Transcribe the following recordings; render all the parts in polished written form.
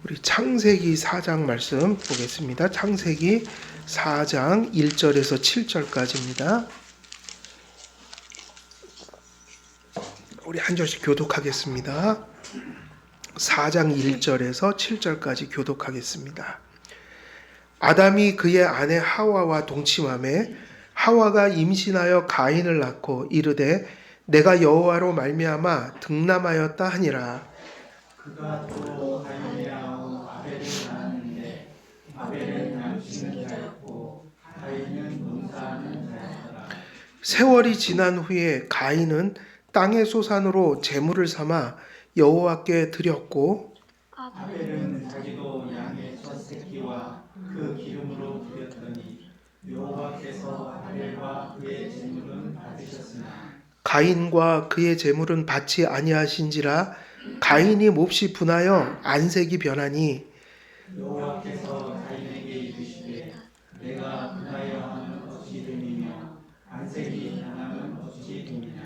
우리 창세기 4장 말씀 보겠습니다. 창세기 4장 1절에서 7절까지입니다. 우리 한 절씩 교독하겠습니다. 4장 1절에서 7절까지 교독하겠습니다. 아담이 그의 아내 하와와 동침하매 하와가 임신하여 가인을 낳고 이르되 내가 여호와로 말미암아 등남하였다 하니라. 그가 또 가인이라고 아벨을 낳았는데 아벨은 양치는 자였고 가인은 농사하는 자였더라. 세월이 지난 후에 가인은 땅의 소산으로 제물을 삼아 여호와께 드렸고 아벨은 자기도 양의 첫 새끼와 그 기름으로 드렸더니 여호와께서 아벨과 그의 제물은 받으셨으나 가인과 그의 제물은 받지 아니하신지라. 가인이 몹시 분하여 안색이 변하니 여호와께서 가인에게 이르시되 내가 분하여 하면 어찌 됨이며 안색이 변하면 어찌 됨이냐.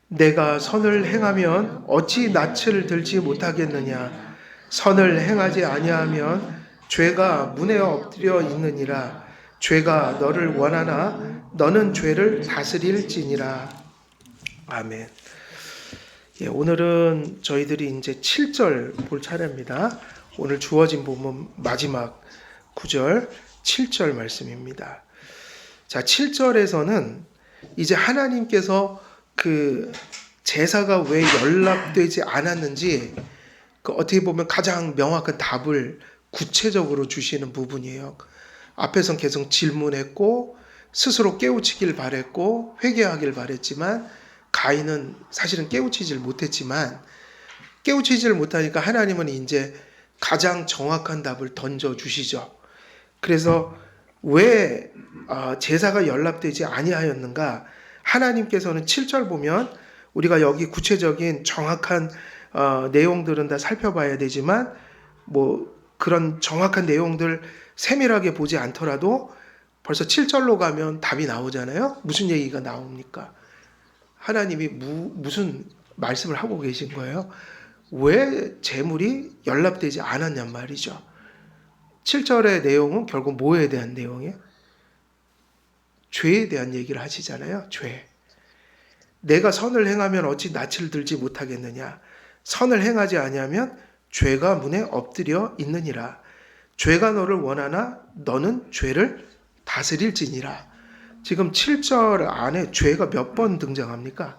내가 선을 행하면 어찌 낯을 들지 못하겠느냐. 선을 행하지 아니하면 죄가 문에 엎드려 있느니라. 죄가 너를 원하나 너는 죄를 다스릴지니라. 아멘. 오늘은 저희들이 이제 7절 볼 차례입니다. 오늘 주어진 본문 마지막 9절, 7절 말씀입니다. 자, 7절에서는 이제 하나님께서 그 제사가 왜 연락되지 않았는지 어떻게 보면 가장 명확한 답을 구체적으로 주시는 부분이에요. 앞에선 계속 질문했고 스스로 깨우치길 바랬고 회개하길 바랬지만 가인은 사실은 깨우치질 못했지만 깨우치질 못하니까 하나님은 이제 가장 정확한 답을 던져주시죠. 그래서 왜 제사가 연락되지 아니하였는가? 하나님께서는 7절 보면 우리가 여기 구체적인 정확한 내용들은 다 살펴봐야 되지만 뭐 그런 정확한 내용들 세밀하게 보지 않더라도 벌써 7절로 가면 답이 나오잖아요. 무슨 얘기가 나옵니까? 하나님이 무슨 말씀을 하고 계신 거예요? 왜 재물이 연락되지 않았냔 말이죠. 7절의 내용은 결국 뭐에 대한 내용이에요? 죄에 대한 얘기를 하시잖아요. 죄. 내가 선을 행하면 어찌 낯을 들지 못하겠느냐. 선을 행하지 아니하면 죄가 문에 엎드려 있느니라. 죄가 너를 원하나 너는 죄를 다스릴지니라. 지금 7절 안에 죄가 몇 번 등장합니까?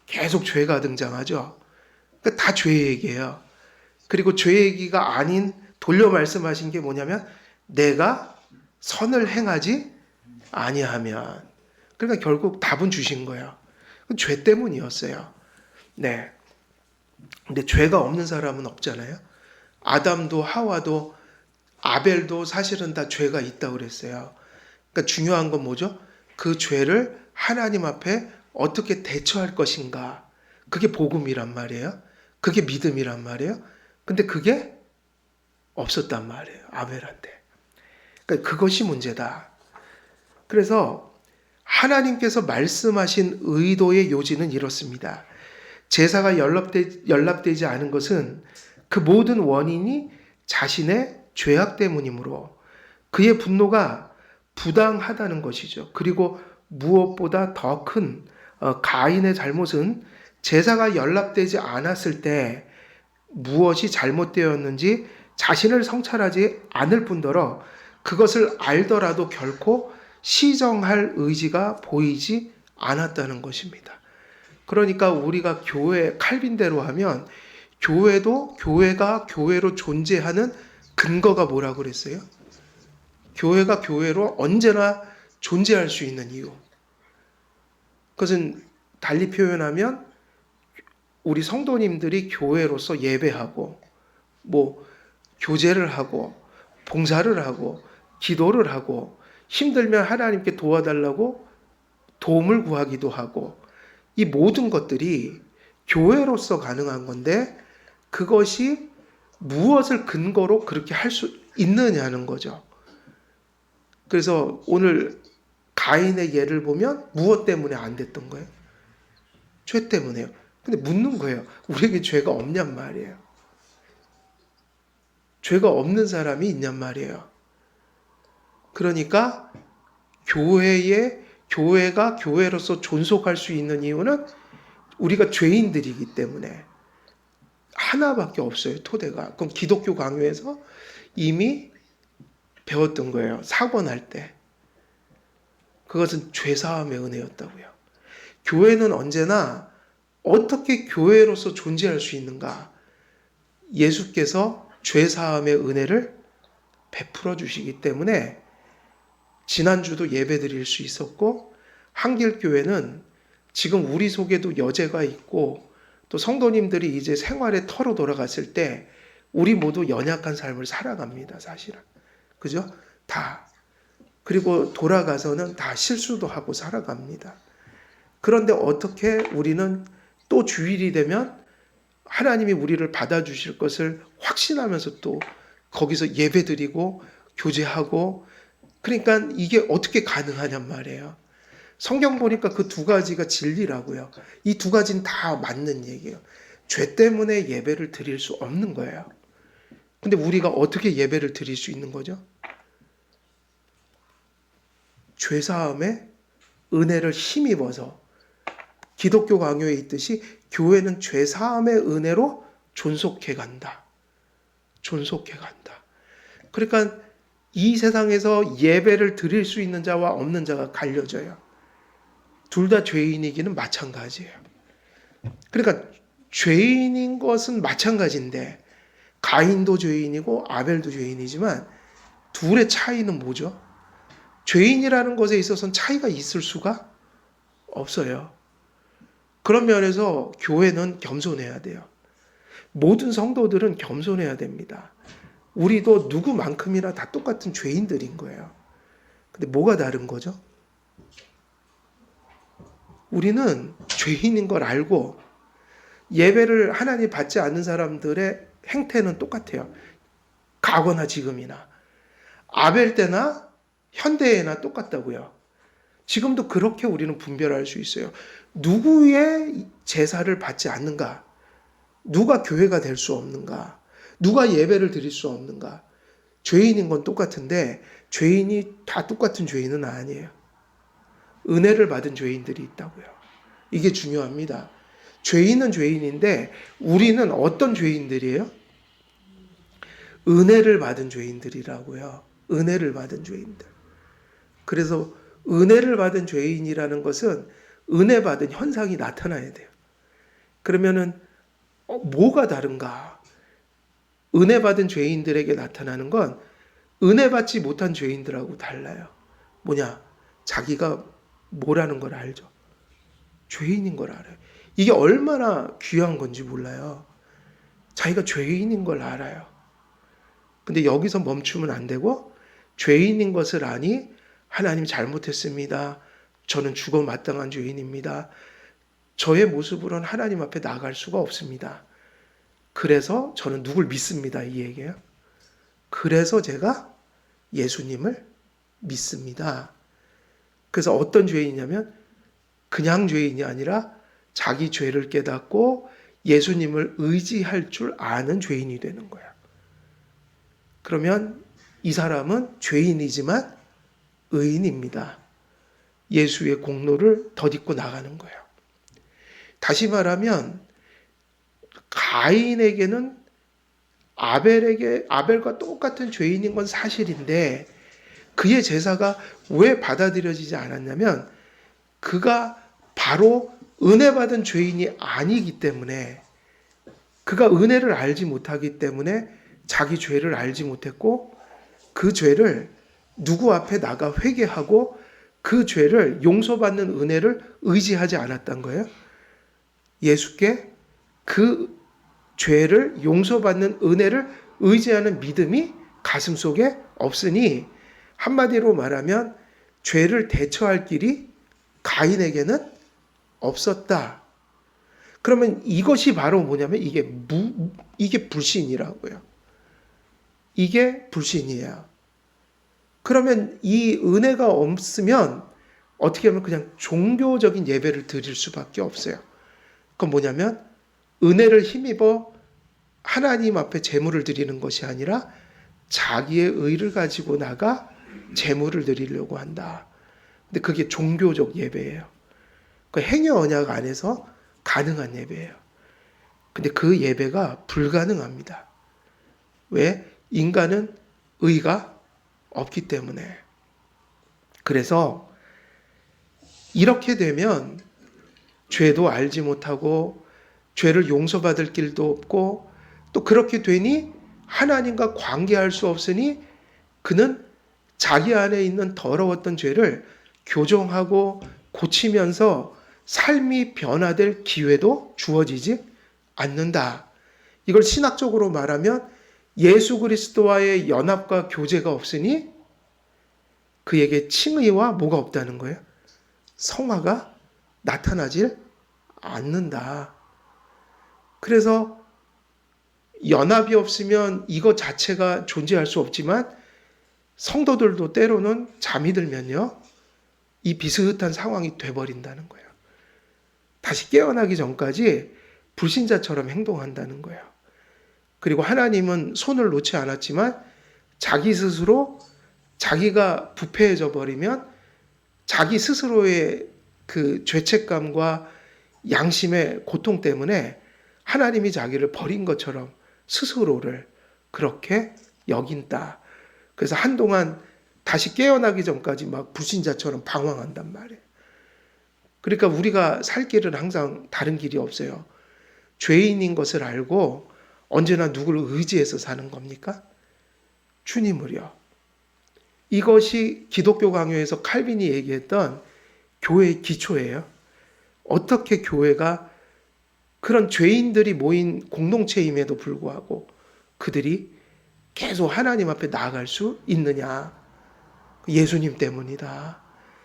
계속 죄가 등장하죠. 그러니까 다 죄 얘기예요. 그리고 죄 얘기가 아닌 돌려 말씀하신 게 뭐냐면 내가 선을 행하지 아니하면. 그러니까 결국 답은 주신 거예요. 죄 때문이었어요. 네. 근데 죄가 없는 사람은 없잖아요. 아담도 하와도 아벨도 사실은 다 죄가 있다고 그랬어요. 그러니까 중요한 건 뭐죠? 그 죄를 하나님 앞에 어떻게 대처할 것인가. 그게 복음이란 말이에요. 그게 믿음이란 말이에요. 근데 그게 없었단 말이에요. 아벨한테. 그러니까 그것이 문제다. 그래서 하나님께서 말씀하신 의도의 요지는 이렇습니다. 제사가 연락되지 않은 것은 그 모든 원인이 자신의 죄악 때문이므로 그의 분노가 부당하다는 것이죠. 그리고 무엇보다 더 큰 가인의 잘못은 제사가 연락되지 않았을 때 무엇이 잘못되었는지 자신을 성찰하지 않을 뿐더러 그것을 알더라도 결코 시정할 의지가 보이지 않았다는 것입니다. 그러니까 우리가 교회 칼빈대로 하면 교회가 교회로 존재하는 근거가 뭐라고 그랬어요? 교회가 교회로 언제나 존재할 수 있는 이유. 그것은 달리 표현하면 우리 성도님들이 교회로서 예배하고 뭐 교제를 하고 봉사를 하고 기도를 하고 힘들면 하나님께 도와달라고 도움을 구하기도 하고 이 모든 것들이 교회로서 가능한 건데 그것이 무엇을 근거로 그렇게 할 수 있느냐는 거죠. 그래서 오늘 가인의 예를 보면 무엇 때문에 안 됐던 거예요? 죄 때문에요. 근데 묻는 거예요. 우리에게 죄가 없냔 말이에요. 죄가 없는 사람이 있냔 말이에요. 그러니까 교회가 교회로서 존속할 수 있는 이유는 우리가 죄인들이기 때문에 하나밖에 없어요. 토대가. 그럼 기독교 강요에서 이미 배웠던 거예요. 사고 날 때. 그것은 죄사함의 은혜였다고요. 교회는 언제나 어떻게 교회로서 존재할 수 있는가? 예수께서 죄사함의 은혜를 베풀어 주시기 때문에 지난주도 예배 드릴 수 있었고, 한길교회는 지금 우리 속에도 여제가 있고 또 성도님들이 이제 생활의 터로 돌아갔을 때 우리 모두 연약한 삶을 살아갑니다. 사실은. 그죠? 다. 그리고 돌아가서는 다 실수도 하고 살아갑니다. 그런데 어떻게 우리는 또 주일이 되면 하나님이 우리를 받아주실 것을 확신하면서 또 거기서 예배 드리고 교제하고, 그러니까 이게 어떻게 가능하냔 말이에요. 성경 보니까 그 두 가지가 진리라고요. 이 두 가지는 다 맞는 얘기예요. 죄 때문에 예배를 드릴 수 없는 거예요. 근데 우리가 어떻게 예배를 드릴 수 있는 거죠? 죄사함에 은혜를 힘입어서, 기독교 강요에 있듯이 교회는 죄사함의 은혜로 존속해 간다. 존속해 간다. 그러니까 이 세상에서 예배를 드릴 수 있는 자와 없는 자가 갈려져요. 둘 다 죄인이기는 마찬가지예요. 그러니까 죄인인 것은 마찬가지인데, 가인도 죄인이고 아벨도 죄인이지만 둘의 차이는 뭐죠? 죄인이라는 것에 있어서는 차이가 있을 수가 없어요. 그런 면에서 교회는 겸손해야 돼요. 모든 성도들은 겸손해야 됩니다. 우리도 누구만큼이나 다 똑같은 죄인들인 거예요. 근데 뭐가 다른 거죠? 우리는 죄인인 걸 알고 예배를 하나님 받지 않는 사람들의 행태는 똑같아요. 과거나 지금이나. 아벨 때나 현대에나 똑같다고요. 지금도 그렇게 우리는 분별할 수 있어요. 누구의 제사를 받지 않는가? 누가 교회가 될 수 없는가? 누가 예배를 드릴 수 없는가? 죄인인 건 똑같은데 죄인이 다 똑같은 죄인은 아니에요. 은혜를 받은 죄인들이 있다고요. 이게 중요합니다. 죄인은 죄인인데 우리는 어떤 죄인들이에요? 은혜를 받은 죄인들이라고요. 은혜를 받은 죄인들. 그래서 은혜를 받은 죄인이라는 것은 은혜 받은 현상이 나타나야 돼요. 그러면은 뭐가 다른가? 은혜 받은 죄인들에게 나타나는 건 은혜 받지 못한 죄인들하고 달라요. 뭐냐? 자기가 뭐라는 걸 알죠. 죄인인 걸 알아요. 이게 얼마나 귀한 건지 몰라요. 자기가 죄인인 걸 알아요. 근데 여기서 멈추면 안 되고, 죄인인 것을 아니 하나님 잘못했습니다. 저는 죽어 마땅한 죄인입니다. 저의 모습으로는 하나님 앞에 나갈 수가 없습니다. 그래서 저는 누굴 믿습니다. 이 얘기예요. 그래서 제가 예수님을 믿습니다. 그래서 어떤 죄인이냐면 그냥 죄인이 아니라 자기 죄를 깨닫고 예수님을 의지할 줄 아는 죄인이 되는 거예요. 그러면 이 사람은 죄인이지만 의인입니다. 예수의 공로를 덧입고 나가는 거예요. 다시 말하면 가인에게는 아벨과 똑같은 죄인인 건 사실인데 그의 제사가 왜 받아들여지지 않았냐면 그가 바로 은혜 받은 죄인이 아니기 때문에, 그가 은혜를 알지 못하기 때문에 자기 죄를 알지 못했고 그 죄를 누구 앞에 나가 회개하고 그 죄를 용서받는 은혜를 의지하지 않았던 거예요. 예수께 그 죄를 용서받는 은혜를 의지하는 믿음이 가슴속에 없으니, 한마디로 말하면 죄를 대처할 길이 가인에게는 없었다. 그러면 이것이 바로 뭐냐면 이게 불신이라고요. 이게 불신이에요. 그러면 이 은혜가 없으면 어떻게 하면 그냥 종교적인 예배를 드릴 수밖에 없어요. 그건 뭐냐면 은혜를 힘입어 하나님 앞에 제물을 드리는 것이 아니라 자기의 의를 가지고 나가 제물을 드리려고 한다. 근데 그게 종교적 예배예요. 그 행위 언약 안에서 가능한 예배예요. 근데 그 예배가 불가능합니다. 왜? 인간은 의가 없기 때문에. 그래서 이렇게 되면 죄도 알지 못하고 죄를 용서받을 길도 없고 또 그렇게 되니 하나님과 관계할 수 없으니 그는 자기 안에 있는 더러웠던 죄를 교정하고 고치면서 삶이 변화될 기회도 주어지지 않는다. 이걸 신학적으로 말하면 예수 그리스도와의 연합과 교제가 없으니 그에게 칭의와 뭐가 없다는 거예요? 성화가 나타나질 않는다. 그래서 연합이 없으면 이것 자체가 존재할 수 없지만 성도들도 때로는 잠이 들면요. 이 비슷한 상황이 돼버린다는 거예요. 다시 깨어나기 전까지 불신자처럼 행동한다는 거예요. 그리고 하나님은 손을 놓지 않았지만 자기 스스로 자기가 부패해져 버리면 자기 스스로의 그 죄책감과 양심의 고통 때문에 하나님이 자기를 버린 것처럼 스스로를 그렇게 여긴다. 그래서 한동안 다시 깨어나기 전까지 막 불신자처럼 방황한단 말이에요. 그러니까 우리가 살 길은 항상 다른 길이 없어요. 죄인인 것을 알고 언제나 누구를 의지해서 사는 겁니까? 주님을요. 이것이 기독교 강요에서 칼빈이 얘기했던 교회의 기초예요. 어떻게 교회가 그런 죄인들이 모인 공동체임에도 불구하고 그들이 계속 하나님 앞에 나아갈 수 있느냐? 예수님 때문이다.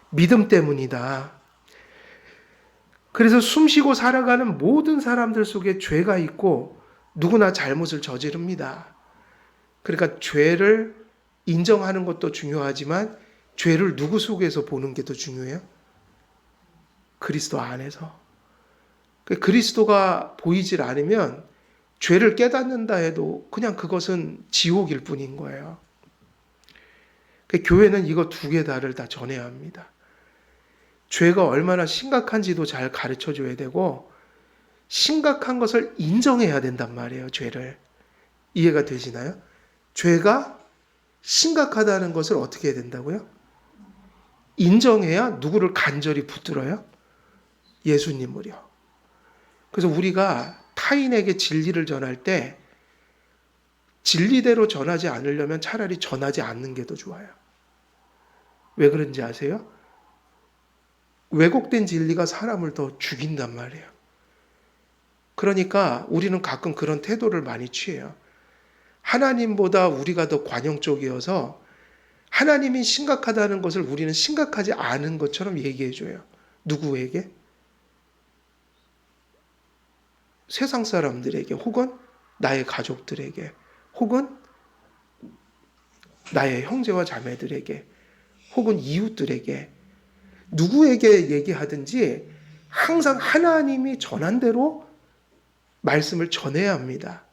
믿음 때문이다. 그래서 숨쉬고 살아가는 모든 사람들 속에 죄가 있고 누구나 잘못을 저지릅니다. 그러니까 죄를 인정하는 것도 중요하지만 죄를 누구 속에서 보는 게 더 중요해요? 그리스도 안에서. 그리스도가 보이질 않으면 죄를 깨닫는다 해도 그냥 그것은 지옥일 뿐인 거예요. 교회는 이거 두 개 다를 다 전해야 합니다. 죄가 얼마나 심각한지도 잘 가르쳐 줘야 되고 심각한 것을 인정해야 된단 말이에요. 죄를. 이해가 되시나요? 죄가 심각하다는 것을 어떻게 해야 된다고요? 인정해야 누구를 간절히 붙들어요? 예수님을요. 그래서 우리가 타인에게 진리를 전할 때 진리대로 전하지 않으려면 차라리 전하지 않는 게 더 좋아요. 왜 그런지 아세요? 왜곡된 진리가 사람을 더 죽인단 말이에요. 그러니까 우리는 가끔 그런 태도를 많이 취해요. 하나님보다 우리가 더 관용적이어서 하나님이 심각하다는 것을 우리는 심각하지 않은 것처럼 얘기해줘요. 누구에게? 세상 사람들에게 혹은 나의 가족들에게 혹은 나의 형제와 자매들에게 혹은 이웃들에게 누구에게 얘기하든지 항상 하나님이 전한 대로 말씀을 전해야 합니다.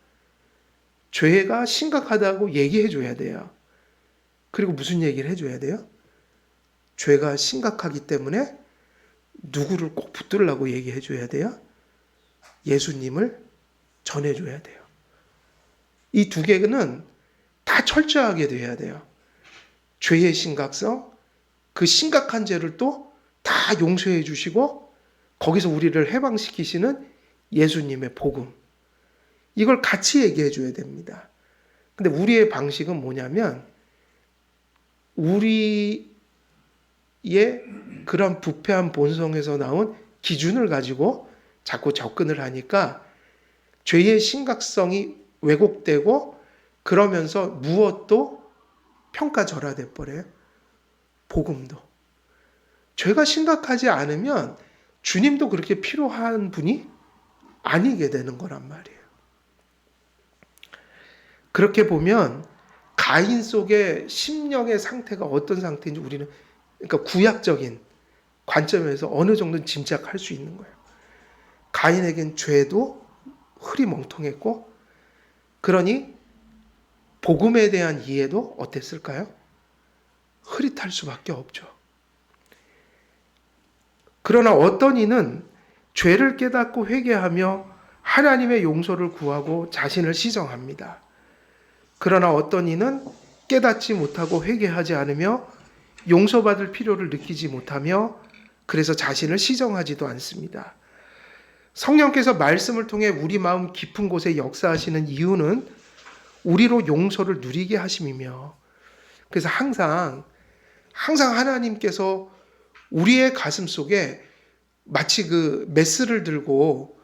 죄가 심각하다고 얘기해 줘야 돼요. 그리고 무슨 얘기를 해줘야 돼요? 죄가 심각하기 때문에 누구를 꼭 붙들라고 얘기해 줘야 돼요? 예수님을 전해줘야 돼요. 이 두 개는 다 철저하게 돼야 돼요. 죄의 심각성, 그 심각한 죄를 또 다 용서해 주시고 거기서 우리를 해방시키시는 예수님의 복음. 이걸 같이 얘기해 줘야 됩니다. 근데 우리의 방식은 뭐냐면 우리의 그런 부패한 본성에서 나온 기준을 가지고 자꾸 접근을 하니까 죄의 심각성이 왜곡되고 그러면서 무엇도 평가절하돼 버려요. 복음도. 죄가 심각하지 않으면 주님도 그렇게 필요한 분이 아니게 되는 거란 말이에요. 그렇게 보면 가인 속의 심령의 상태가 어떤 상태인지 우리는 그러니까 구약적인 관점에서 어느 정도는 짐작할 수 있는 거예요. 가인에겐 죄도 흐리멍텅했고 그러니 복음에 대한 이해도 어땠을까요? 흐릿할 수밖에 없죠. 그러나 어떤 이는 죄를 깨닫고 회개하며 하나님의 용서를 구하고 자신을 시정합니다. 그러나 어떤 이는 깨닫지 못하고 회개하지 않으며 용서받을 필요를 느끼지 못하며 그래서 자신을 시정하지도 않습니다. 성령께서 말씀을 통해 우리 마음 깊은 곳에 역사하시는 이유는 우리로 용서를 누리게 하심이며, 그래서 항상 하나님께서 우리의 가슴 속에 마치 그 메스를 들고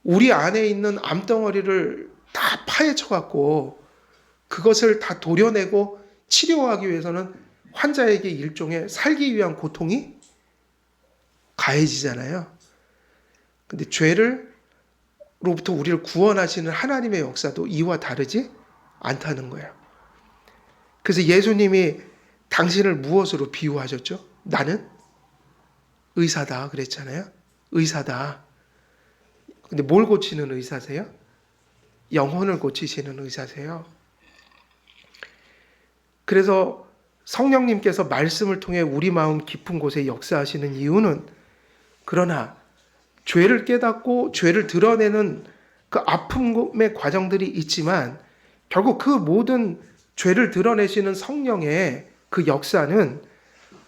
우리 안에 있는 암덩어리를 다 파헤쳐 갖고 그것을 다 도려내고 치료하기 위해서는 환자에게 일종의 살기 위한 고통이 가해지잖아요. 근데 죄를로부터 우리를 구원하시는 하나님의 역사도 이와 다르지 않다는 거예요. 그래서 예수님이 당신을 무엇으로 비유하셨죠? 나는 의사다 그랬잖아요. 의사다. 근데 뭘 고치는 의사세요? 영혼을 고치시는 의사세요. 그래서 성령님께서 말씀을 통해 우리 마음 깊은 곳에 역사하시는 이유는, 그러나 죄를 깨닫고 죄를 드러내는 그 아픔의 과정들이 있지만 결국 그 모든 죄를 드러내시는 성령의 그 역사는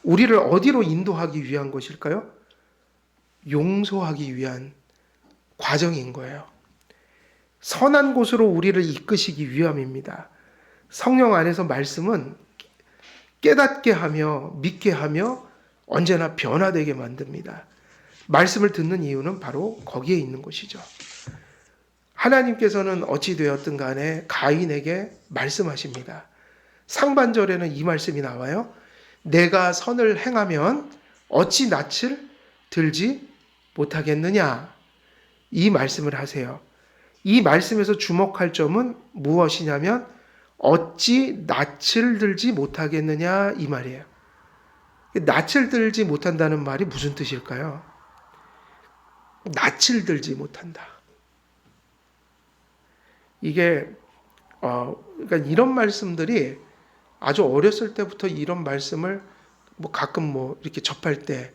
우리를 어디로 인도하기 위한 것일까요? 용서하기 위한 과정인 거예요. 선한 곳으로 우리를 이끄시기 위함입니다. 성령 안에서 말씀은 깨닫게 하며 믿게 하며 언제나 변화되게 만듭니다. 말씀을 듣는 이유는 바로 거기에 있는 것이죠. 하나님께서는 어찌 되었든 간에 가인에게 말씀하십니다. 상반절에는 이 말씀이 나와요. 내가 선을 행하면 어찌 낯을 들지 못하겠느냐. 이 말씀을 하세요. 이 말씀에서 주목할 점은 무엇이냐면 어찌 낯을 들지 못하겠느냐 이 말이에요. 낯을 들지 못한다는 말이 무슨 뜻일까요? 낯을 들지 못한다. 이게 그러니까 이런 말씀들이 아주 어렸을 때부터 이런 말씀을 가끔 이렇게 접할 때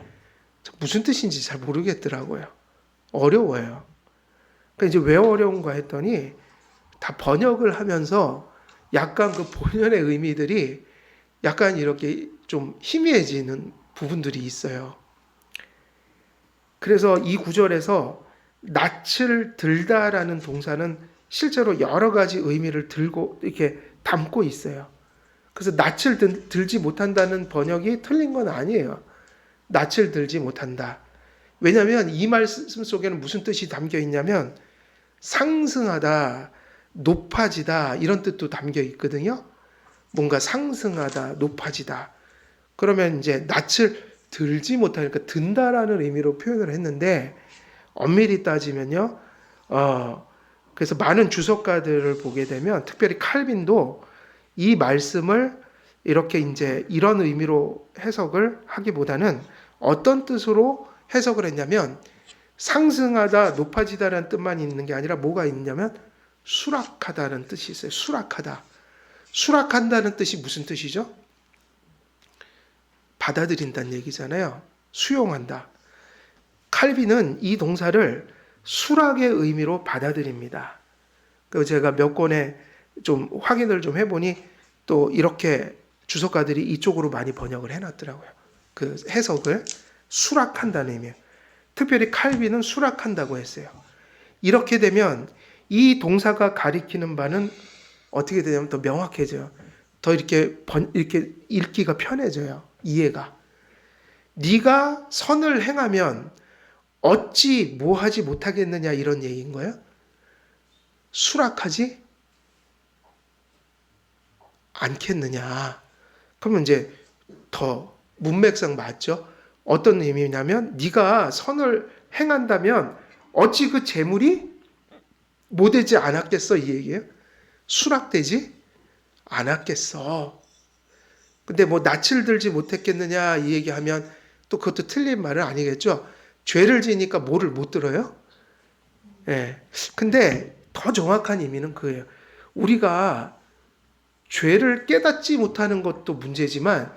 무슨 뜻인지 잘 모르겠더라고요. 어려워요. 그러니까 이제 왜 어려운가 했더니 다 번역을 하면서 약간 그 본연의 의미들이 약간 이렇게 좀 희미해지는 부분들이 있어요. 그래서 이 구절에서 낯을 들다라는 동사는 실제로 여러 가지 의미를 들고 이렇게 담고 있어요. 그래서 낯을 들지 못한다는 번역이 틀린 건 아니에요. 낯을 들지 못한다. 왜냐하면 이 말씀 속에는 무슨 뜻이 담겨 있냐면 상승하다, 높아지다 이런 뜻도 담겨 있거든요. 뭔가 상승하다, 높아지다. 그러면 이제 낯을 들지 못하니까 든다라는 의미로 표현을 했는데 엄밀히 따지면요. 그래서 많은 주석가들을 보게 되면 특별히 칼빈도 이 말씀을 이렇게 이제 이런 의미로 해석을 하기보다는 어떤 뜻으로 해석을 했냐면 상승하다, 높아지다라는 뜻만 있는 게 아니라 뭐가 있냐면 수락하다는 뜻이 있어요. 수락하다. 수락한다는 뜻이 무슨 뜻이죠? 받아들인다는 얘기잖아요. 수용한다. 칼빈은 이 동사를 수락의 의미로 받아들입니다. 그래서 제가 몇 권에 좀 확인을 좀 해보니 또 이렇게 주석가들이 이쪽으로 많이 번역을 해놨더라고요. 그 해석을 수락한다는 의미예요. 특별히 칼빈은 수락한다고 했어요. 이렇게 되면 이 동사가 가리키는 바는 어떻게 되냐면 더 명확해져요. 더 이렇게 읽기가 편해져요. 이해가. 네가 선을 행하면 어찌 뭐하지 못하겠느냐 이런 얘기인 거예요. 수락하지 않겠느냐. 그러면 이제 더 문맥상 맞죠? 어떤 의미냐면 네가 선을 행한다면 어찌 그 재물이 뭐 되지 않았겠어 이 얘기예요. 수락되지 않았겠어. 근데 낯을 들지 못했겠느냐 이 얘기하면 또 그것도 틀린 말은 아니겠죠. 죄를 지니까 뭐를 못 들어요? 예. 근데 더 정확한 의미는 그예요. 우리가 죄를 깨닫지 못하는 것도 문제지만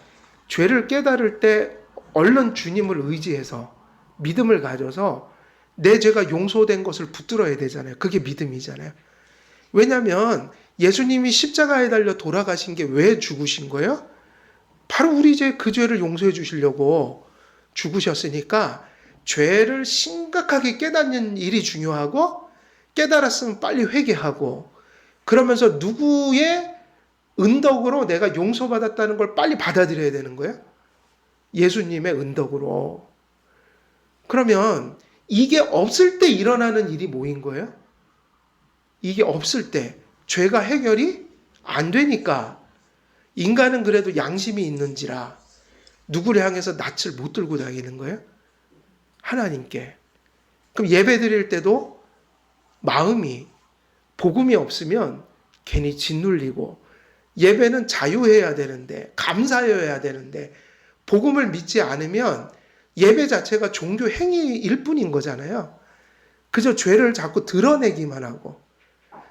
죄를 깨달을 때 얼른 주님을 의지해서 믿음을 가져서 내 죄가 용서된 것을 붙들어야 되잖아요. 그게 믿음이잖아요. 왜냐하면 예수님이 십자가에 달려 돌아가신 게 왜 죽으신 거예요? 바로 우리 그 죄를 용서해 주시려고 죽으셨으니까 죄를 심각하게 깨닫는 일이 중요하고, 깨달았으면 빨리 회개하고, 그러면서 누구의 은덕으로 내가 용서받았다는 걸 빨리 받아들여야 되는 거예요. 예수님의 은덕으로. 그러면 이게 없을 때 일어나는 일이 뭐인 거예요? 이게 없을 때 죄가 해결이 안 되니까 인간은 그래도 양심이 있는지라 누구를 향해서 낯을 못 들고 다니는 거예요? 하나님께. 그럼 예배 드릴 때도 마음이 복음이 없으면 괜히 짓눌리고, 예배는 자유해야 되는데, 감사여야 되는데, 복음을 믿지 않으면 예배 자체가 종교 행위일 뿐인 거잖아요. 그저 죄를 자꾸 드러내기만 하고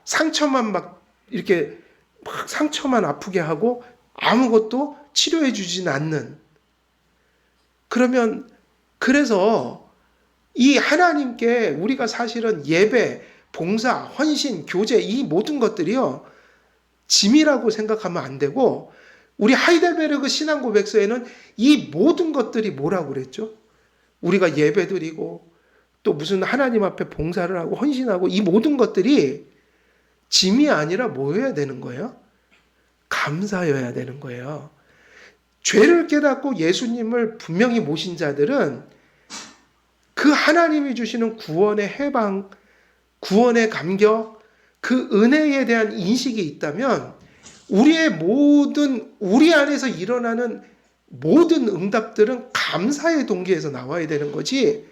상처만 막 이렇게 막 상처만 아프게 하고 아무것도 치료해 주진 않는. 그러면 그래서 이 하나님께 우리가 사실은 예배, 봉사, 헌신, 교제 이 모든 것들이요 짐이라고 생각하면 안 되고, 우리 하이델베르그 신앙고백서에는 이 모든 것들이 뭐라고 그랬죠? 우리가 예배드리고 또 무슨 하나님 앞에 봉사를 하고 헌신하고 이 모든 것들이 짐이 아니라 뭐여야 되는 거예요? 감사여야 되는 거예요. 죄를 깨닫고 예수님을 분명히 모신 자들은 그 하나님이 주시는 구원의 해방, 구원의 감격, 그 은혜에 대한 인식이 있다면 우리 안에서 일어나는 모든 응답들은 감사의 동기에서 나와야 되는 거지,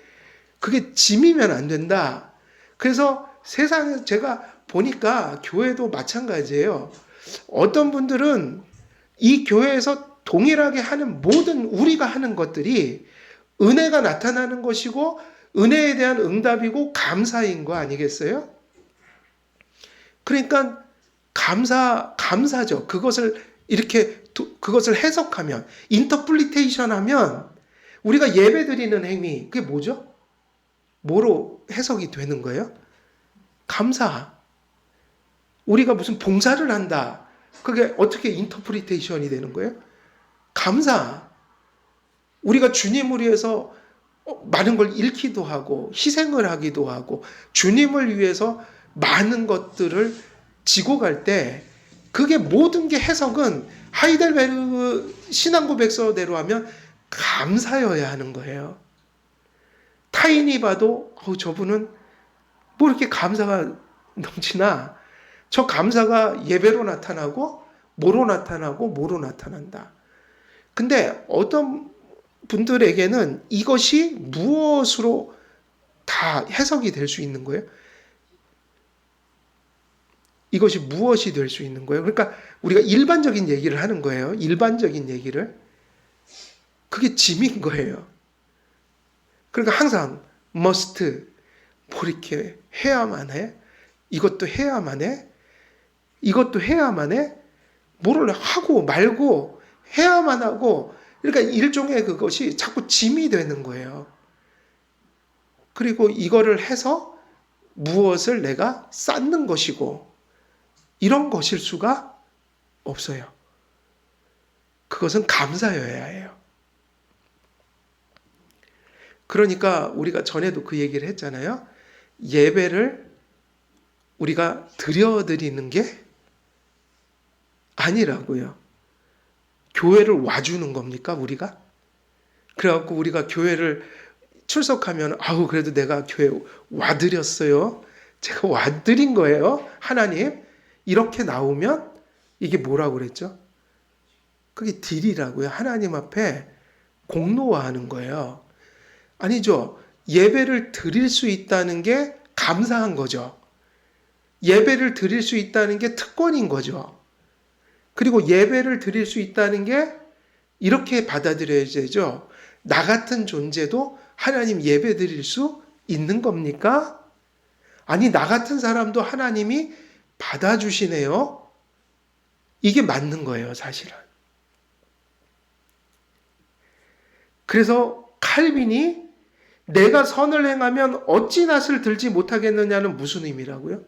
그게 짐이면 안 된다. 그래서 세상에 제가 보니까 교회도 마찬가지예요. 어떤 분들은 이 교회에서 동일하게 하는 모든 우리가 하는 것들이 은혜가 나타나는 것이고 은혜에 대한 응답이고 감사인 거 아니겠어요? 그러니까 감사죠. 그것을 해석하면, 인터플리테이션 하면 우리가 예배 드리는 행위, 그게 뭐죠? 뭐로 해석이 되는 거예요? 감사. 우리가 무슨 봉사를 한다. 그게 어떻게 인터프리테이션이 되는 거예요? 감사. 우리가 주님을 위해서 많은 걸 잃기도 하고 희생을 하기도 하고 주님을 위해서 많은 것들을 지고 갈 때 그게 모든 게 해석은 하이델베르그 신앙고백서대로 하면 감사여야 하는 거예요. 타인이 봐도 저분은 뭐 이렇게 감사가 넘치나, 저 감사가 예배로 나타나고 뭐로 나타난다. 근데 어떤 분들에게는 이것이 무엇으로 다 해석이 될 수 있는 거예요? 이것이 무엇이 될 수 있는 거예요? 그러니까 우리가 일반적인 얘기를 하는 거예요. 일반적인 얘기를. 그게 짐인 거예요. 그러니까 항상 must, 뭐 이렇게 해야만 해? 이것도 해야만 해? 이것도 해야만 해? 뭐를 하고 말고 해야만 하고, 그러니까 일종의 그것이 자꾸 짐이 되는 거예요. 그리고 이거를 해서 무엇을 내가 쌓는 것이고 이런 것일 수가 없어요. 그것은 감사여야 해요. 그러니까 우리가 전에도 그 얘기를 했잖아요. 예배를 우리가 드려드리는 게 아니라고요. 교회를 와주는 겁니까, 우리가? 그래갖고 우리가 교회를 출석하면 그래도 내가 교회 와드렸어요. 제가 와드린 거예요. 하나님. 이렇게 나오면 이게 뭐라고 그랬죠? 그게 딜이라고요. 하나님 앞에 공로화하는 거예요. 아니죠. 예배를 드릴 수 있다는 게 감사한 거죠. 예배를 드릴 수 있다는 게 특권인 거죠. 그리고 예배를 드릴 수 있다는 게 이렇게 받아들여야죠. 나 같은 존재도 하나님 예배 드릴 수 있는 겁니까? 아니, 나 같은 사람도 하나님이 받아주시네요. 이게 맞는 거예요, 사실은. 그래서 칼빈이 내가 선을 행하면 어찌 낫을 들지 못하겠느냐는 무슨 의미라고요?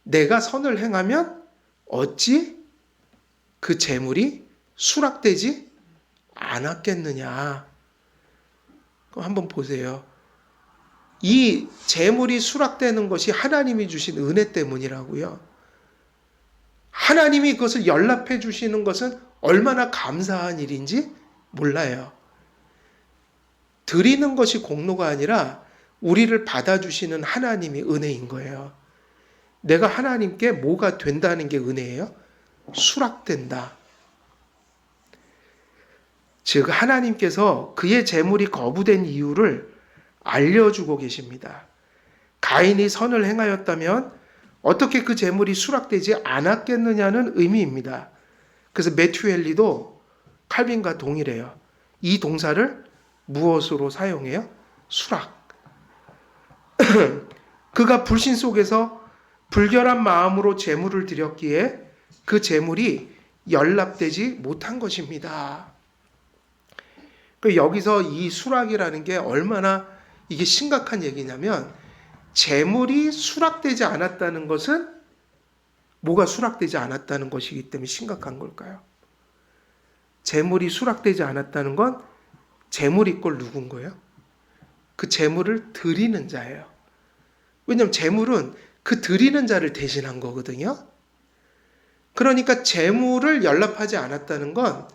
내가 선을 행하면 어찌 그 재물이 수락되지 않았겠느냐. 그럼 한번 보세요. 이 재물이 수락되는 것이 하나님이 주신 은혜 때문이라고요. 하나님이 그것을 연락해 주시는 것은 얼마나 감사한 일인지 몰라요. 드리는 것이 공로가 아니라 우리를 받아주시는 하나님이 은혜인 거예요. 내가 하나님께 뭐가 된다는 게 은혜예요? 수락된다. 즉 하나님께서 그의 재물이 거부된 이유를 알려주고 계십니다. 가인이 선을 행하였다면 어떻게 그 재물이 수락되지 않았겠느냐는 의미입니다. 그래서 매튜 헨리도 칼빈과 동일해요. 이 동사를 무엇으로 사용해요? 수락. 그가 불신 속에서 불결한 마음으로 재물을 드렸기에 그 재물이 연락되지 못한 것입니다. 여기서 이 수락이라는 게 얼마나 이게 심각한 얘기냐면 재물이 수락되지 않았다는 것은 뭐가 수락되지 않았다는 것이기 때문에 심각한 걸까요? 재물이 수락되지 않았다는 건 재물이 꼴 누군 거예요? 그 재물을 드리는 자예요. 왜냐하면 재물은 그 드리는 자를 대신한 거거든요. 그러니까 재물을 연락하지 않았다는 건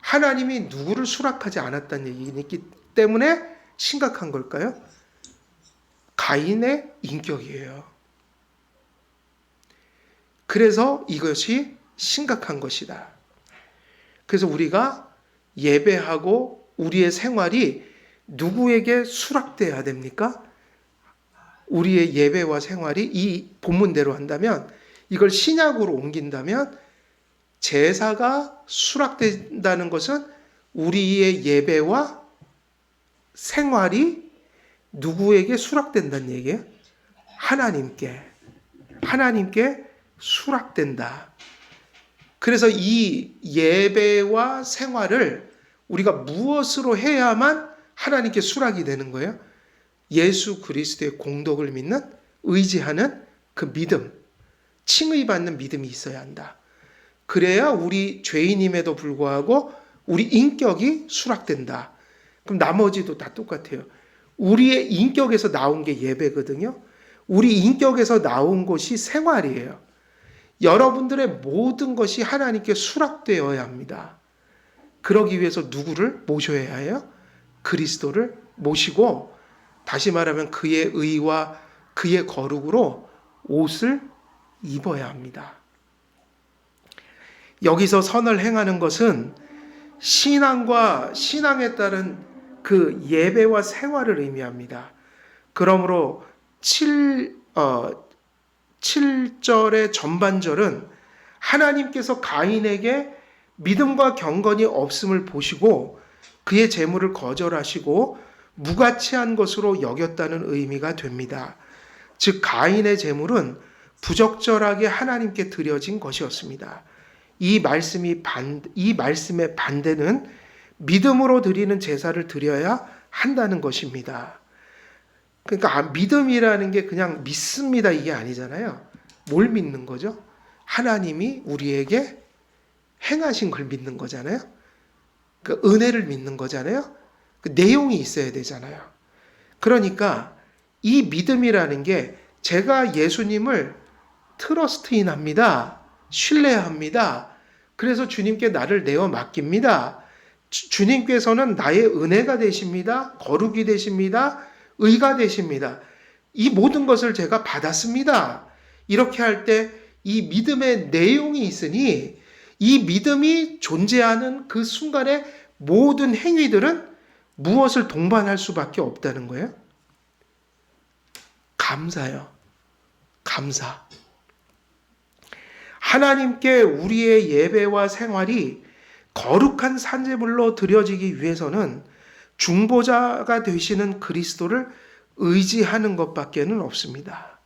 하나님이 누구를 수락하지 않았다는 얘기이기 때문에 심각한 걸까요? 가인의 인격이에요. 그래서 이것이 심각한 것이다. 그래서 우리가 예배하고 우리의 생활이 누구에게 수락돼야 됩니까? 우리의 예배와 생활이 이 본문대로 한다면, 이걸 신약으로 옮긴다면 제사가 수락된다는 것은 우리의 예배와 생활이 누구에게 수락된다는 얘기예요? 하나님께 수락된다. 그래서 이 예배와 생활을 우리가 무엇으로 해야만 하나님께 수락이 되는 거예요? 예수 그리스도의 공덕을 믿는, 의지하는 그 믿음, 칭의받는 믿음이 있어야 한다. 그래야 우리 죄인임에도 불구하고 우리 인격이 수락된다. 그럼 나머지도 다 똑같아요. 우리의 인격에서 나온 게 예배거든요. 우리 인격에서 나온 것이 생활이에요. 여러분들의 모든 것이 하나님께 수락되어야 합니다. 그러기 위해서 누구를 모셔야 해요? 그리스도를 모시고, 다시 말하면 그의 의와 그의 거룩으로 옷을 입어야 합니다. 여기서 선을 행하는 것은 신앙과 신앙에 따른 그 예배와 생활을 의미합니다. 그러므로 7절의 전반절은 하나님께서 가인에게 믿음과 경건이 없음을 보시고 그의 재물을 거절하시고 무가치한 것으로 여겼다는 의미가 됩니다. 즉 가인의 재물은 부적절하게 하나님께 드려진 것이었습니다. 이 말씀의 반대는 믿음으로 드리는 제사를 드려야 한다는 것입니다. 그러니까 믿음이라는 게 그냥 믿습니다 이게 아니잖아요. 뭘 믿는 거죠? 하나님이 우리에게 행하신 걸 믿는 거잖아요. 그 은혜를 믿는 거잖아요. 그 내용이 있어야 되잖아요. 그러니까 이 믿음이라는 게 제가 예수님을 트러스트인합니다. 신뢰합니다. 그래서 주님께 나를 내어 맡깁니다. 주님께서는 나의 은혜가 되십니다. 거룩이 되십니다. 의가 되십니다. 이 모든 것을 제가 받았습니다. 이렇게 할 때 이 믿음의 내용이 있으니 이 믿음이 존재하는 그 순간에 모든 행위들은 무엇을 동반할 수밖에 없다는 거예요? 감사요. 감사. 하나님께 우리의 예배와 생활이 거룩한 산제물로 드려지기 위해서는 중보자가 되시는 그리스도를 의지하는 것밖에는 없습니다.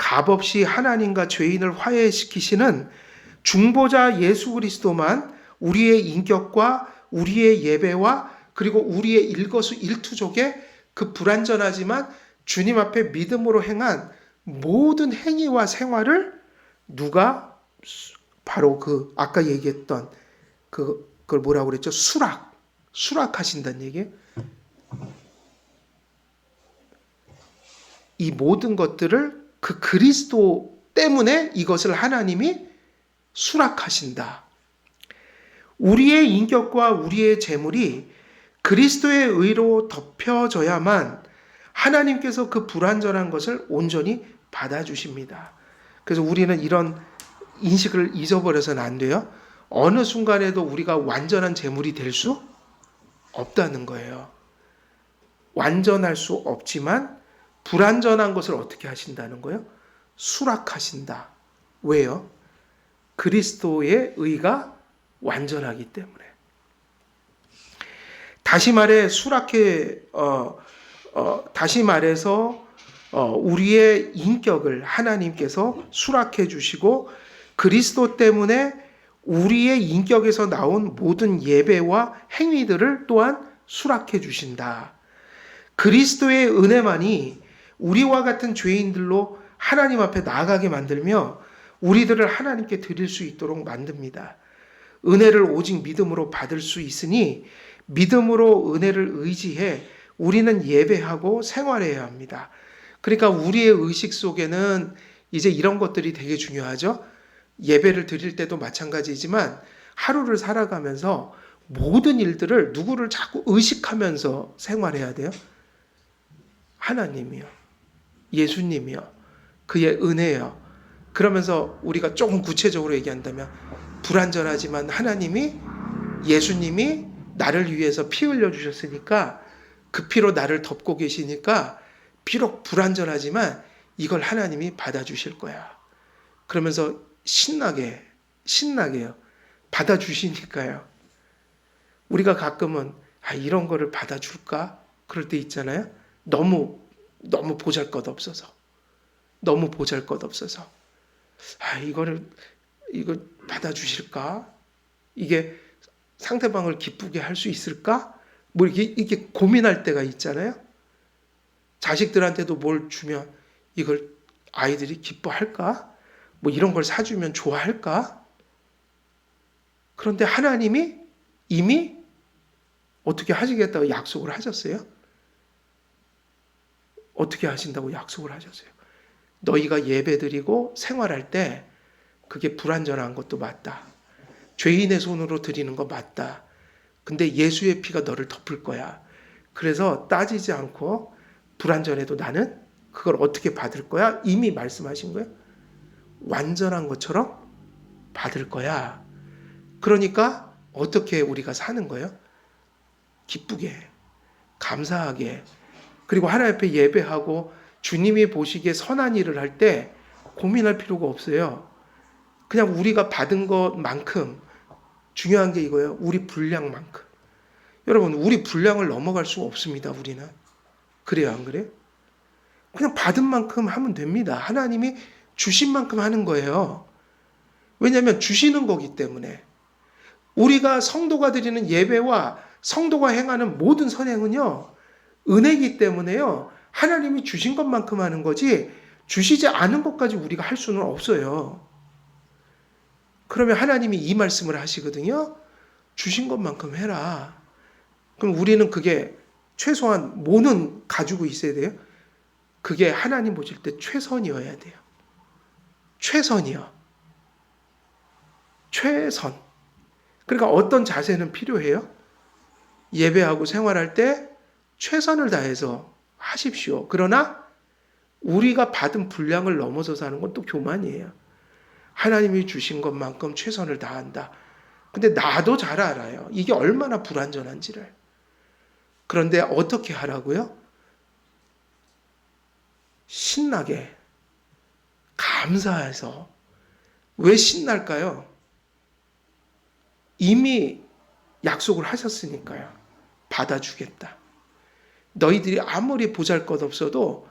값없이 하나님과 죄인을 화해시키시는 중보자 예수 그리스도만 우리의 인격과 우리의 예배와 그리고 우리의 일거수일투족의 그 불완전하지만 주님 앞에 믿음으로 행한 모든 행위와 생활을 누가 바로 그 아까 얘기했던 그걸 뭐라고 그랬죠? 수락하신다는 얘기예요. 이 모든 것들을 그 그리스도 때문에 이것을 하나님이 수락하신다. 우리의 인격과 우리의 재물이 그리스도의 의로 덮여져야만 하나님께서 그 불완전한 것을 온전히 받아주십니다. 그래서 우리는 이런 인식을 잊어버려서는 안 돼요. 어느 순간에도 우리가 완전한 재물이 될 수 없다는 거예요. 완전할 수 없지만 불완전한 것을 어떻게 하신다는 거예요? 수락하신다. 왜요? 그리스도의 의가 완전하기 때문에. 다시 말해서 우리의 인격을 하나님께서 수락해 주시고 그리스도 때문에 우리의 인격에서 나온 모든 예배와 행위들을 또한 수락해 주신다. 그리스도의 은혜만이 우리와 같은 죄인들로 하나님 앞에 나아가게 만들며 우리들을 하나님께 드릴 수 있도록 만듭니다. 은혜를 오직 믿음으로 받을 수 있으니 믿음으로 은혜를 의지해 우리는 예배하고 생활해야 합니다. 그러니까 우리의 의식 속에는 이제 이런 것들이 되게 중요하죠. 예배를 드릴 때도 마찬가지지만 하루를 살아가면서 모든 일들을 누구를 자꾸 의식하면서 생활해야 돼요. 하나님이요. 예수님이요. 그의 은혜요. 그러면서 우리가 조금 구체적으로 얘기한다면 불완전하지만 하나님이 예수님이 나를 위해서 피 흘려 주셨으니까 그 피로 나를 덮고 계시니까 비록 불완전하지만 이걸 하나님이 받아주실 거야. 그러면서 신나게요. 받아주시니까요. 우리가 가끔은 이런 거를 받아줄까? 그럴 때 있잖아요. 너무 보잘것없어서. 이거 받아주실까? 이게 상대방을 기쁘게 할 수 있을까? 뭐 이렇게 고민할 때가 있잖아요. 자식들한테도 뭘 주면 이걸 아이들이 기뻐할까? 뭐 이런 걸 사주면 좋아할까? 그런데 하나님이 이미 어떻게 하시겠다고 약속을 하셨어요? 어떻게 하신다고 약속을 하셨어요? 너희가 예배드리고 생활할 때 그게 불완전한 것도 맞다. 죄인의 손으로 드리는 거 맞다. 근데 예수의 피가 너를 덮을 거야. 그래서 따지지 않고 불완전해도 나는 그걸 어떻게 받을 거야? 이미 말씀하신 거예요. 완전한 것처럼 받을 거야. 그러니까 어떻게 우리가 사는 거예요? 기쁘게, 감사하게, 그리고 하나님 앞에 예배하고 주님이 보시기에 선한 일을 할 때 고민할 필요가 없어요. 그냥 우리가 받은 것만큼 중요한 게 이거예요. 우리 분량만큼. 여러분, 우리 분량을 넘어갈 수가 없습니다. 우리는. 그래요, 안 그래요? 그냥 받은 만큼 하면 됩니다. 하나님이 주신 만큼 하는 거예요. 왜냐하면 주시는 거기 때문에. 우리가 성도가 드리는 예배와 성도가 행하는 모든 선행은요, 은혜이기 때문에요, 하나님이 주신 것만큼 하는 거지, 주시지 않은 것까지 우리가 할 수는 없어요. 그러면 하나님이 이 말씀을 하시거든요. 주신 것만큼 해라. 그럼 우리는 그게 최소한 뭐는 가지고 있어야 돼요? 그게 하나님 보실 때 최선이어야 돼요. 최선이요. 최선. 그러니까 어떤 자세는 필요해요? 예배하고 생활할 때 최선을 다해서 하십시오. 그러나 우리가 받은 분량을 넘어서서 하는 건 또 교만이에요. 하나님이 주신 것만큼 최선을 다한다. 근데 나도 잘 알아요. 이게 얼마나 불완전한지를. 그런데 어떻게 하라고요? 신나게, 감사해서. 왜 신날까요? 이미 약속을 하셨으니까요. 받아주겠다. 너희들이 아무리 보잘것없어도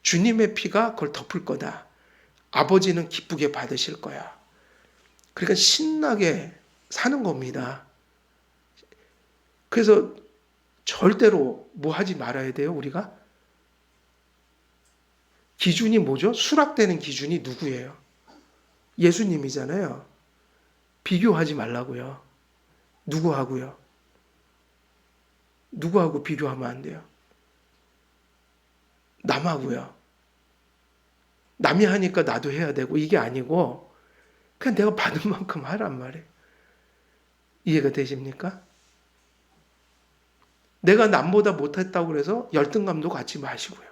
주님의 피가 그걸 덮을 거다. 아버지는 기쁘게 받으실 거야. 그러니까 신나게 사는 겁니다. 그래서 절대로 뭐 하지 말아야 돼요, 우리가? 기준이 뭐죠? 수락되는 기준이 누구예요? 예수님이잖아요. 비교하지 말라고요. 누구하고요? 누구하고 비교하면 안 돼요? 남하고요. 남이 하니까 나도 해야 되고 이게 아니고 그냥 내가 받은 만큼 하란 말이에요. 이해가 되십니까? 내가 남보다 못했다고 해서 열등감도 갖지 마시고요.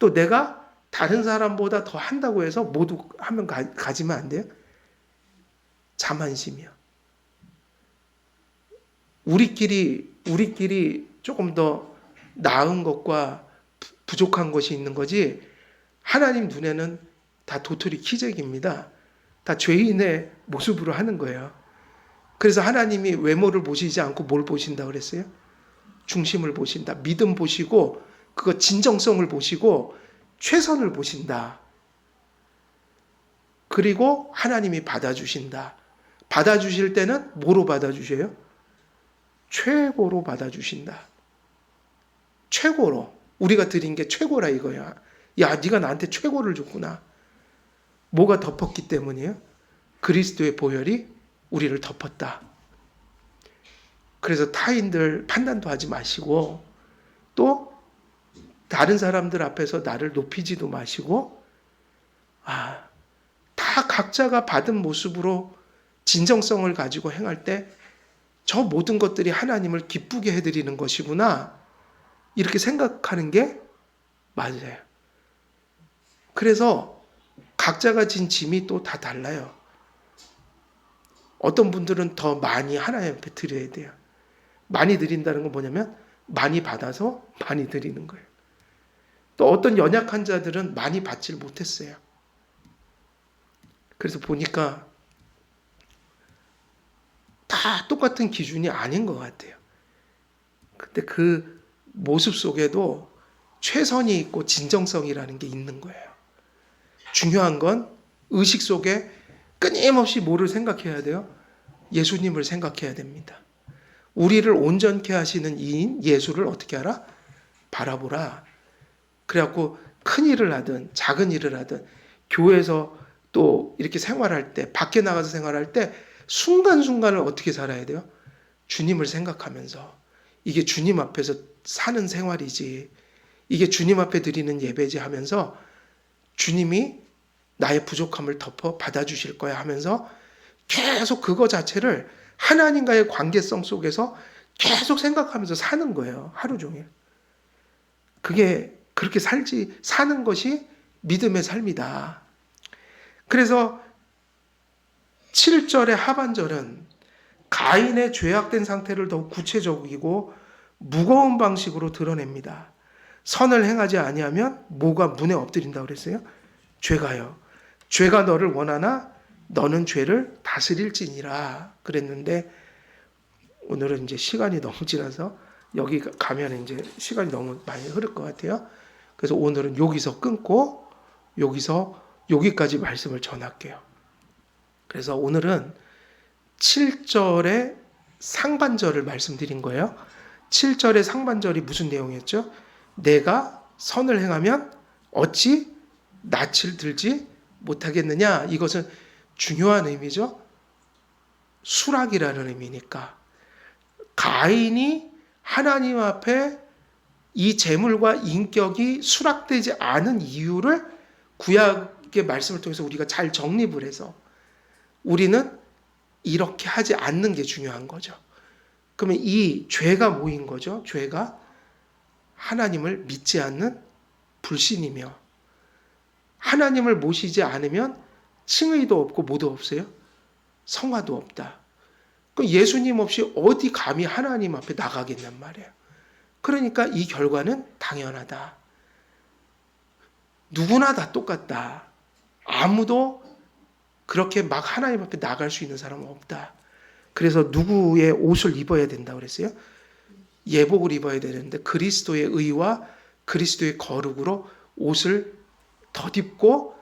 또 내가 다른 사람보다 더 한다고 해서 모두 하면 가지면 안 돼요. 자만심이요. 우리끼리 조금 더 나은 것과 부족한 것이 있는 거지 하나님 눈에는 다 도토리 키재기입니다. 다 죄인의 모습으로 하는 거예요. 그래서 하나님이 외모를 보시지 않고 뭘 보신다 그랬어요? 중심을 보신다. 믿음 보시고 그거 진정성을 보시고 최선을 보신다. 그리고 하나님이 받아주신다. 받아주실 때는 뭐로 받아주셔요? 최고로 받아주신다. 최고로. 우리가 드린 게 최고라 이거야. 야, 네가 나한테 최고를 줬구나. 뭐가 덮었기 때문이에요? 그리스도의 보혈이 우리를 덮었다. 그래서 타인들 판단도 하지 마시고 또 다른 사람들 앞에서 나를 높이지도 마시고 다 각자가 받은 모습으로 진정성을 가지고 행할 때 저 모든 것들이 하나님을 기쁘게 해드리는 것이구나 이렇게 생각하는 게 맞아요. 그래서 각자가 진 짐이 또 다 달라요. 어떤 분들은 더 많이 하나님 앞에 드려야 돼요. 많이 드린다는 건 뭐냐면 많이 받아서 많이 드리는 거예요. 또 어떤 연약한 자들은 많이 받질 못했어요. 그래서 보니까 다 똑같은 기준이 아닌 것 같아요. 근데 그 모습 속에도 최선이 있고 진정성이라는 게 있는 거예요. 중요한 건 의식 속에 끊임없이 뭐를 생각해야 돼요? 예수님을 생각해야 됩니다. 우리를 온전케 하시는 이인 예수를 어떻게 하라? 바라보라. 그래갖고 큰 일을 하든 작은 일을 하든 교회에서 또 이렇게 생활할 때 밖에 나가서 생활할 때 순간순간을 어떻게 살아야 돼요? 주님을 생각하면서 이게 주님 앞에서 사는 생활이지 이게 주님 앞에 드리는 예배지 하면서 주님이 나의 부족함을 덮어 받아주실 거야 하면서 계속 그거 자체를 하나님과의 관계성 속에서 계속 생각하면서 사는 거예요. 하루 종일. 그게 그렇게 사는 것이 믿음의 삶이다. 그래서 7절의 하반절은 가인의 죄악된 상태를 더욱 구체적이고 무거운 방식으로 드러냅니다. 선을 행하지 아니하면 뭐가 문에 엎드린다고 그랬어요? 죄가요. 죄가 너를 원하나 너는 죄를 다스릴지니라 그랬는데 오늘은 이제 시간이 너무 지나서 여기 가면 이제 시간이 너무 많이 흐를 것 같아요. 그래서 오늘은 여기서 끊고 여기까지 말씀을 전할게요. 그래서 오늘은 7절의 상반절을 말씀드린 거예요. 7절의 상반절이 무슨 내용이었죠? 내가 선을 행하면 어찌 낯을 들지 못하겠느냐. 이것은 중요한 의미죠. 수락이라는 의미니까. 가인이 하나님 앞에 이 재물과 인격이 수락되지 않은 이유를 구약의 말씀을 통해서 우리가 잘 정립을 해서 우리는 이렇게 하지 않는 게 중요한 거죠. 그러면 이 죄가 뭐인 거죠? 죄가 하나님을 믿지 않는 불신이며 하나님을 모시지 않으면 칭의도 없고 뭐도 없어요? 성화도 없다. 그럼 예수님 없이 어디 감히 하나님 앞에 나가겠냔 말이에요. 그러니까 이 결과는 당연하다. 누구나 다 똑같다. 아무도 그렇게 막 하나님 앞에 나갈 수 있는 사람은 없다. 그래서 누구의 옷을 입어야 된다고 그랬어요? 예복을 입어야 되는데 그리스도의 의와 그리스도의 거룩으로 옷을 덧입고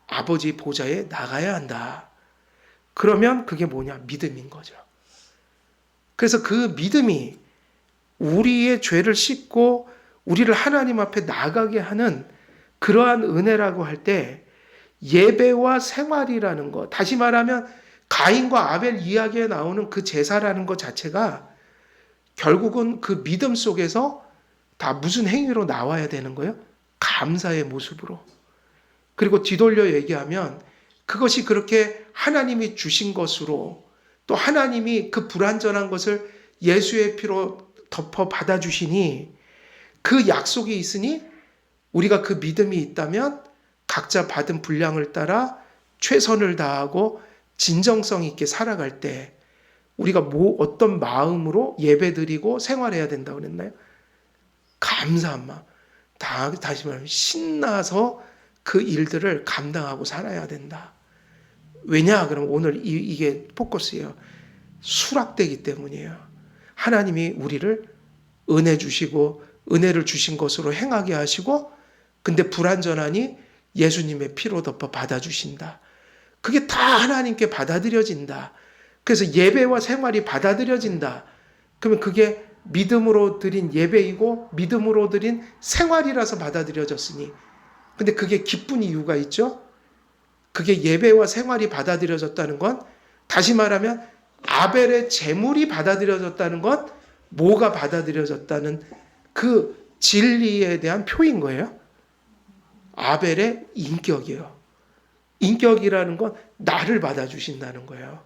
아버지 보좌에 나가야 한다. 그러면 그게 뭐냐? 믿음인 거죠. 그래서 그 믿음이 우리의 죄를 씻고 우리를 하나님 앞에 나가게 하는 그러한 은혜라고 할 때 예배와 생활이라는 것, 다시 말하면 가인과 아벨 이야기에 나오는 그 제사라는 것 자체가 결국은 그 믿음 속에서 다 무슨 행위로 나와야 되는 거예요? 감사의 모습으로. 그리고 뒤돌려 얘기하면 그것이 그렇게 하나님이 주신 것으로 또 하나님이 그 불완전한 것을 예수의 피로 덮어 받아주시니 그 약속이 있으니 우리가 그 믿음이 있다면 각자 받은 분량을 따라 최선을 다하고 진정성 있게 살아갈 때 우리가 어떤 마음으로 예배드리고 생활해야 된다고 그랬나요? 감사한 마음. 다시 말하면 신나서 그 일들을 감당하고 살아야 된다. 왜냐? 그러면 오늘 이게 포커스예요. 수락되기 때문이에요. 하나님이 우리를 은혜 주시고 은혜를 주신 것으로 행하게 하시고 근데 불완전하니 예수님의 피로 덮어 받아주신다. 그게 다 하나님께 받아들여진다. 그래서 예배와 생활이 받아들여진다. 그러면 그게 믿음으로 드린 예배이고 믿음으로 드린 생활이라서 받아들여졌으니 근데 그게 기쁜 이유가 있죠. 그게 예배와 생활이 받아들여졌다는 건 다시 말하면 아벨의 제물이 받아들여졌다는 건 뭐가 받아들여졌다는 그 진리에 대한 표인 거예요. 아벨의 인격이에요. 인격이라는 건 나를 받아주신다는 거예요.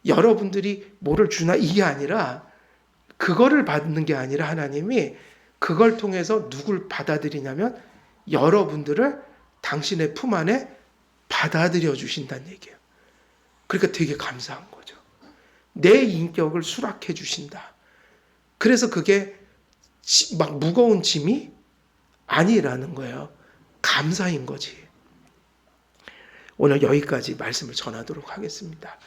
여러분들이 뭐를 주나 이게 아니라 그거를 받는 게 아니라 하나님이 그걸 통해서 누굴 받아들이냐면 여러분들을 당신의 품 안에 받아들여 주신다는 얘기예요. 그러니까 되게 감사한 거죠. 내 인격을 수락해 주신다. 그래서 그게 막 무거운 짐이 아니라는 거예요. 감사인 거지. 오늘 여기까지 말씀을 전하도록 하겠습니다.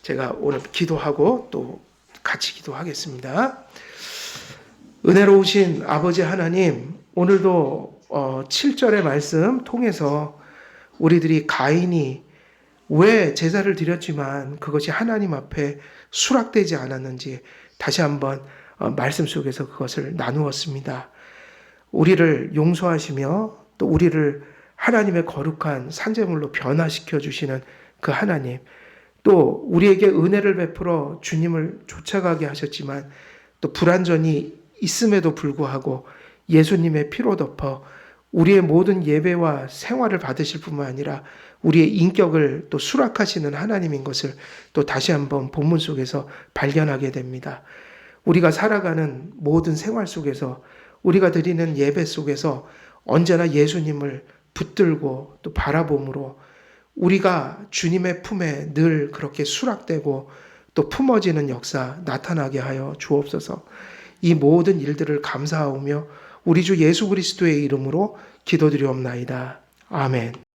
제가 오늘 기도하고 또 같이 기도하겠습니다. 은혜로우신 아버지 하나님, 오늘도 7절의 말씀 통해서 우리들이 가인이 왜 제사를 드렸지만 그것이 하나님 앞에 수락되지 않았는지 다시 한번 말씀 속에서 그것을 나누었습니다. 우리를 용서하시며 또 우리를 하나님의 거룩한 산재물로 변화시켜 주시는 그 하나님, 또 우리에게 은혜를 베풀어 주님을 쫓아가게 하셨지만 또 불완전히 있음에도 불구하고 예수님의 피로 덮어 우리의 모든 예배와 생활을 받으실 뿐만 아니라 우리의 인격을 또 수락하시는 하나님인 것을 또 다시 한번 본문 속에서 발견하게 됩니다. 우리가 살아가는 모든 생활 속에서 우리가 드리는 예배 속에서 언제나 예수님을 붙들고 또 바라봄으로 우리가 주님의 품에 늘 그렇게 수락되고 또 품어지는 역사 나타나게 하여 주옵소서. 이 모든 일들을 감사하오며 우리 주 예수 그리스도의 이름으로 기도드리옵나이다. 아멘.